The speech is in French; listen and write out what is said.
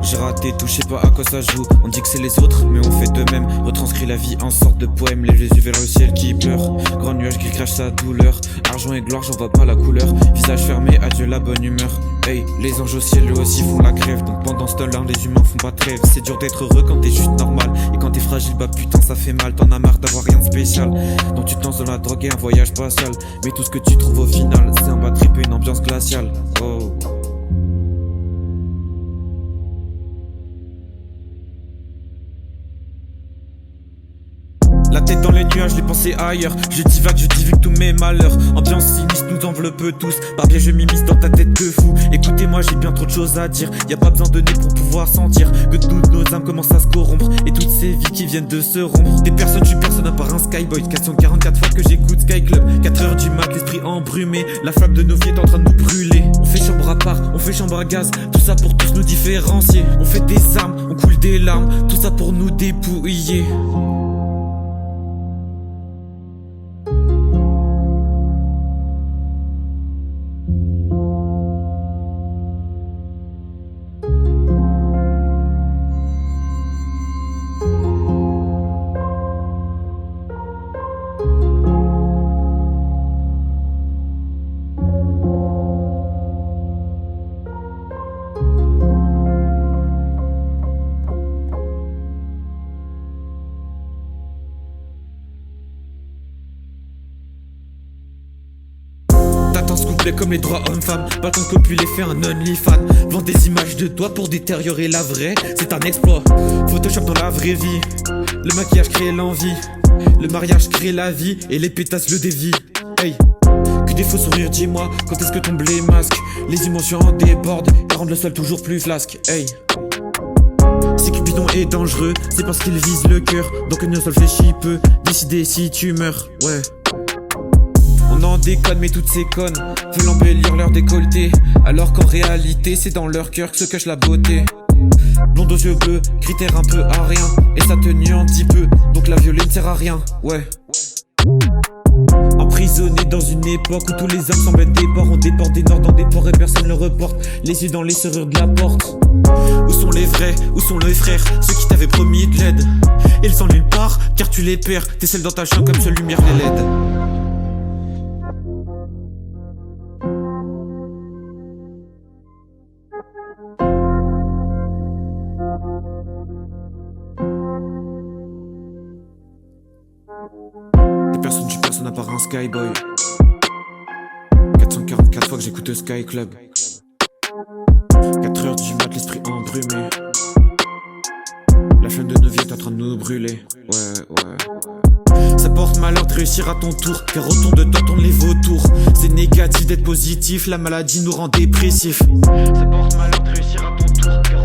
J'ai raté tout, je sais pas à quoi ça joue. On dit que c'est les autres, mais on fait de même. Retranscrit la vie en sorte de poème. Les yeux vers le ciel qui pleure. Grand nuage gris crache sa douleur. Argent et gloire, j'en vois pas la couleur. Visage fermé, adieu la bonne humeur. Hey, les anges au ciel eux aussi font la grève. Donc pendant ce temps-là, les humains font pas de trêve. C'est dur d'être heureux quand t'es juste normal. Et quand t'es fragile, bah putain ça fait mal. T'en as marre d'avoir rien de spécial. Donc tu te lances dans la drogue et un voyage spatial. Mais tout ce que tu trouves au final, c'est un bad trip et une ambiance glaciale. Oh. La tête dans les nuages, les pensées ailleurs. Je divague tous mes malheurs. Ambiance sinistre nous enveloppe tous. Par biais je m'immisce dans ta tête de fou. Écoutez-moi, j'ai bien trop de choses à dire. Y a pas besoin de nez pour pouvoir sentir que toutes nos âmes commencent à se corrompre. Et toutes ces vies qui viennent de se rompre. Des personnes, je suis personne à part un skyboy. 444 fois que j'écoute Sky Club. 4h du mat, l'esprit embrumé. La flamme de nos vies est en train de nous brûler. On fait chambre à part, on fait chambre à gaz. Tout ça pour tous nous différencier. On fait des armes, on coule des larmes. Tout ça pour nous dépouiller. T'attends ce couplet comme les droits hommes-femmes. Pas le temps de copuler, fait un OnlyFans. Vends des images de toi pour détériorer la vraie. C'est un exploit. Photoshop dans la vraie vie. Le maquillage crée l'envie. Le mariage crée la vie. Et les pétasses le dévient. Hey. Que des faux sourires, dis-moi. Quand est-ce que ton blé masque? Les émotions en débordent et rendent le sol toujours plus flasque. Hey. Si Cupidon est dangereux, c'est parce qu'il vise le cœur. Donc une seule fléchie peut décider si tu meurs. Ouais. On en déconne mais toutes ces connes veulent embellir leur décolleté. Alors qu'en réalité c'est dans leur cœur que se cache la beauté. Blonde aux yeux bleus, critère un peu à rien. Et ça te nuantit peu, donc la violer ne sert à rien. Ouais. Emprisonné dans une époque où tous les hommes semblent être des porcs. On déporte des nords dans des ports et personne ne reporte. Les yeux dans les serrures de la porte. Où sont les vrais, où sont les frères, ceux qui t'avaient promis de l'aide? Ils sont nulle part car tu les perds. T'es celle dans ta chambre comme seule lumière les LED. Je suis personne à part un skyboy. 444 fois que j'écoute Sky Club. 4h du mat, l'esprit embrumé. La flamme de nos vies est en train de nous brûler. Ouais. Ça porte malheur de réussir à ton tour, car autour de toi tournent les vautours. C'est négatif d'être positif, la maladie nous rend dépressifs. Ça porte malheur de réussir à ton tour, car